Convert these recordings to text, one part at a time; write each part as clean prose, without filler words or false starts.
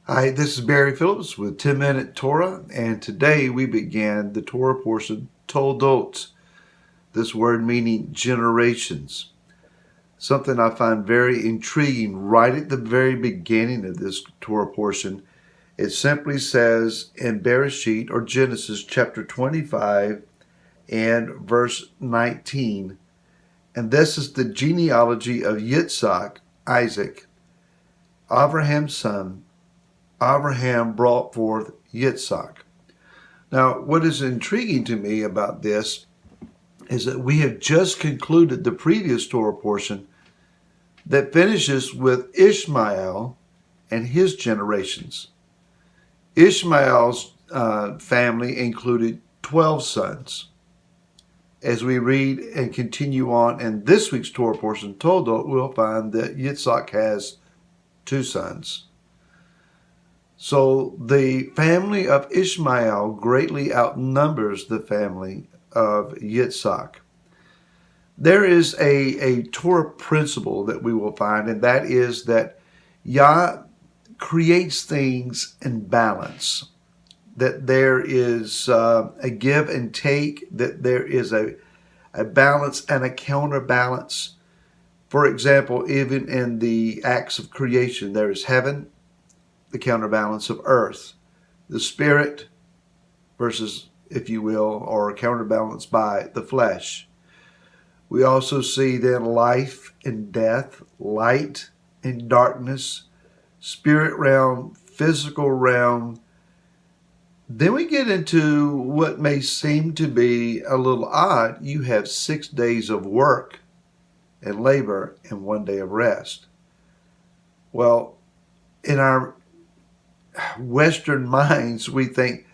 Hi, this is Barry Phillips with 10 Minute Torah, and today we began the Torah portion Toldot, this word meaning generations. Something I find very intriguing right at the very beginning of this Torah portion. It simply says in Bereshit or Genesis chapter 25 and verse 19, and this is the genealogy of Yitzhak, Isaac, Abraham's son. Abraham brought forth Yitzhak. Now, what is intriguing to me about this is that we have just concluded the previous Torah portion that finishes with Ishmael and his generations. Ishmael's family included 12 sons. As we read and continue on in this week's Torah portion, Toldot, we'll find that Yitzhak has 2 sons. So the family of Ishmael greatly outnumbers the family of Yitzhak. There is a Torah principle that we will find, and that is that Yah creates things in balance, that there is a give and take, that there is a balance and a counterbalance. For example, even in the acts of creation, there is heaven, the counterbalance of earth, the spirit versus, if you will, or counterbalanced by the flesh. We also see then life and death, light and darkness, spirit realm, physical realm. Then we get into what may seem to be a little odd. You have 6 days of work and labor and 1 day of rest. Well, in our Western minds, we think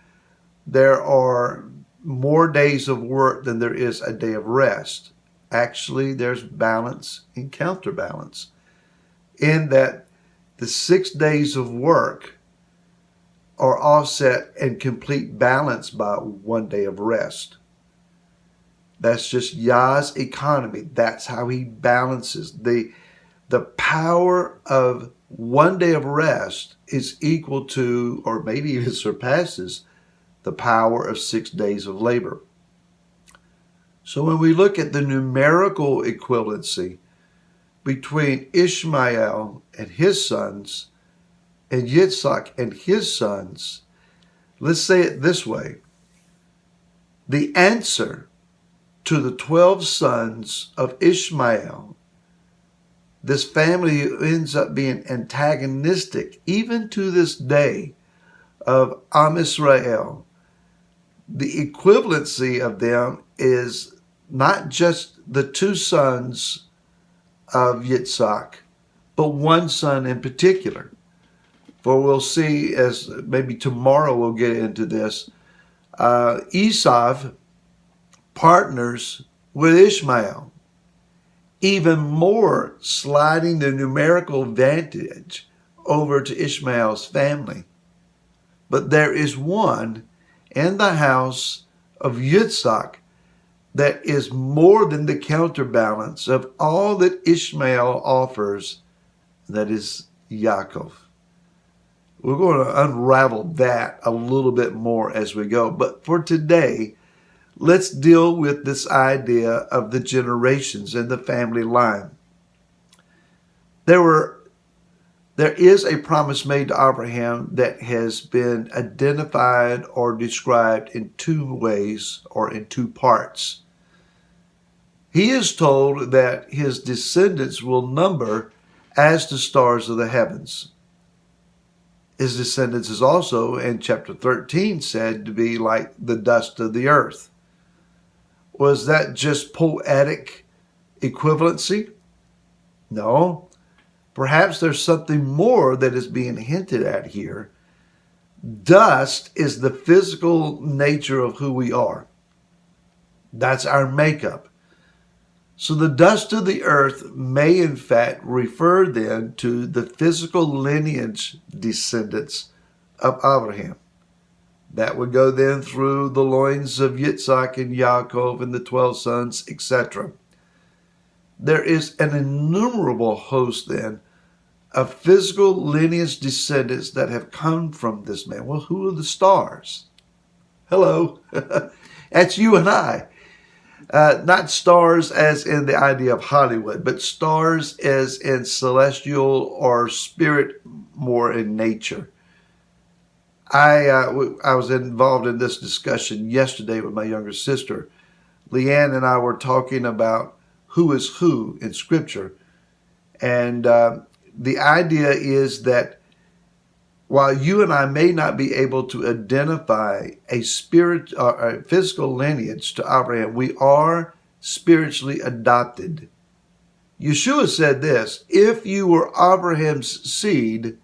there are more days of work than there is a day of rest. Actually, there's balance and counterbalance in that the 6 days of work are offset and complete balance by 1 day of rest. That's just Yah's economy. That's how he balances. The power of 1 day of rest is equal to, or maybe even surpasses, the power of 6 days of labor. So when we look at the numerical equivalency between Ishmael and his sons and Yitzhak and his sons, let's say it this way. The answer to the 12 sons of Ishmael, this family ends up being antagonistic, even to this day, of Am Israel. The equivalency of them is not just the 2 sons of Yitzhak, but 1 son in particular. For we'll see, as maybe tomorrow we'll get into this, Esau partners with Ishmael, even more sliding the numerical advantage over to Ishmael's family. But there is one in the house of Yitzhak that is more than the counterbalance of all that Ishmael offers, that is Yaakov. We're going to unravel that a little bit more as we go. But for today, let's deal with this idea of the generations and the family line. There is a promise made to Abraham that has been identified or described in 2 ways or in 2 parts. He is told that his descendants will number as the stars of the heavens. His descendants is also, in chapter 13, said to be like the dust of the earth. Was that just poetic equivalency? No. Perhaps there's something more that is being hinted at here. Dust is the physical nature of who we are. That's our makeup. So the dust of the earth may in fact refer then to the physical lineage descendants of Abraham. That would go then through the loins of Yitzhak and Yaakov and the 12 sons, etc. There is an innumerable host then of physical lineage descendants that have come from this man. Well, who are the stars? Hello. That's you and I. Not stars as in the idea of Hollywood, but stars as in celestial or spirit, more in nature. I was involved in this discussion yesterday with my younger sister. Leanne and I were talking about who is who in Scripture. And the idea is that while you and I may not be able to identify a spirit or a physical lineage to Abraham, we are spiritually adopted. Yeshua said this: if you were Abraham's seed,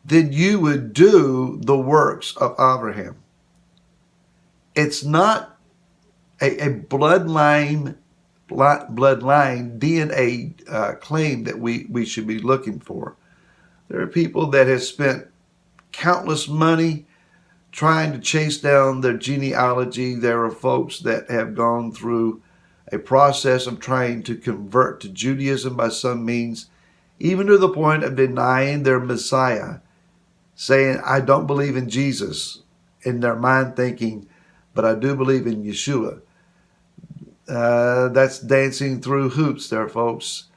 then you would do the works of Abraham. It's not a bloodline DNA claim that we should be looking for. There are people that have spent countless money trying to chase down their genealogy. There are folks that have gone through a process of trying to convert to Judaism by some means, even to the point of denying their Messiah, saying, I don't believe in Jesus, in their mind thinking, but I do believe in Yeshua. That's dancing through hoops there, folks.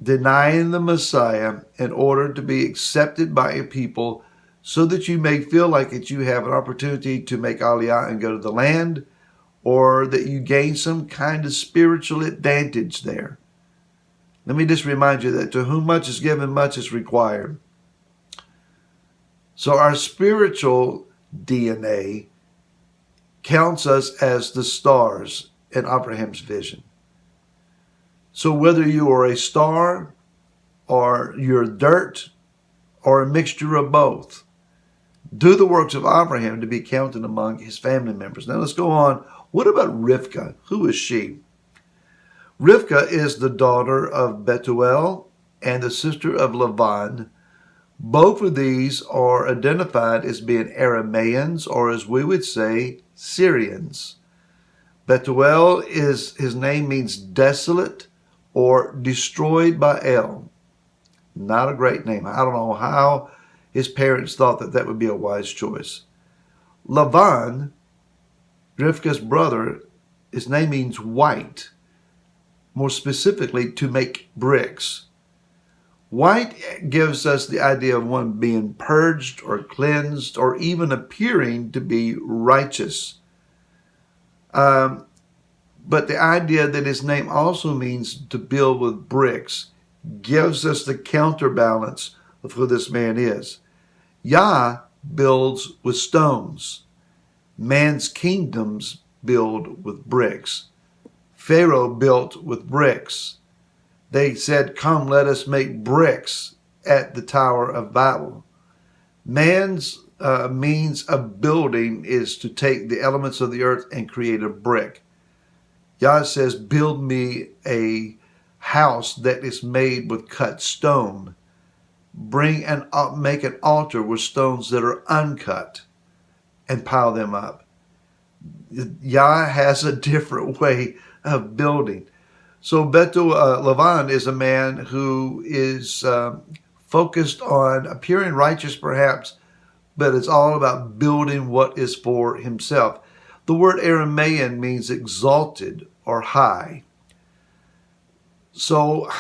Denying the Messiah in order to be accepted by a people so that you may feel like that you have an opportunity to make aliyah and go to the land, or that you gain some kind of spiritual advantage there. Let me just remind you that to whom much is given, much is required. So our spiritual DNA counts us as the stars in Abraham's vision. So whether you are a star or you're dirt or a mixture of both, do the works of Abraham to be counted among his family members. Now let's go on. What about Rivka? Who is she? Rivka is the daughter of Bethuel and the sister of Lavan. Both of these are identified as being Arameans, or as we would say, Syrians. Bethuel, his name means desolate or destroyed by El. Not a great name. I don't know how his parents thought that would be a wise choice. Lavan, Rivka's brother, his name means white, more specifically to make bricks. White gives us the idea of one being purged or cleansed or even appearing to be righteous. But the idea that his name also means to build with bricks gives us the counterbalance of who this man is. Yah builds with stones. Man's kingdoms build with bricks. Pharaoh built with bricks. They said, come, let us make bricks at the Tower of Babel. Man's means of building is to take the elements of the earth and create a brick. Yah says, build me a house that is made with cut stone. Make an altar with stones that are uncut and pile them up. Yah has a different way of building. So Lavan is a man who is focused on appearing righteous perhaps, but it's all about building what is for himself. The word Aramaean means exalted or high. So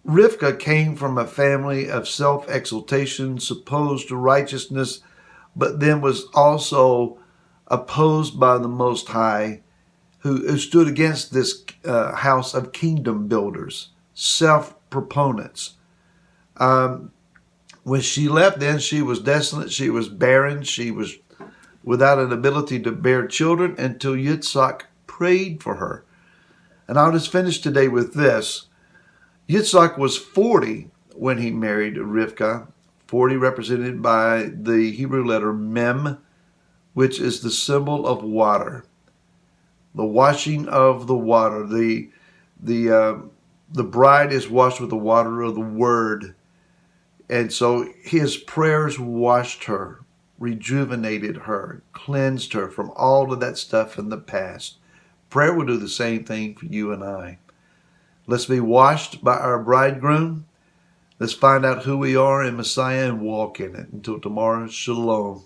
Rivka came from a family of self-exaltation, supposed to righteousness, but then was also opposed by the Most High, who stood against this house of kingdom builders, self-proponents. When she left then, she was desolate, she was barren, she was without an ability to bear children until Yitzhak prayed for her. And I'll just finish today with this. Yitzhak was 40 when he married Rivka, 40 represented by the Hebrew letter Mem, which is the symbol of water. The washing of the water. The bride is washed with the water of the word. And so his prayers washed her, rejuvenated her, cleansed her from all of that stuff in the past. Prayer will do the same thing for you and I. Let's be washed by our bridegroom. Let's find out who we are in Messiah and walk in it. Until tomorrow, shalom.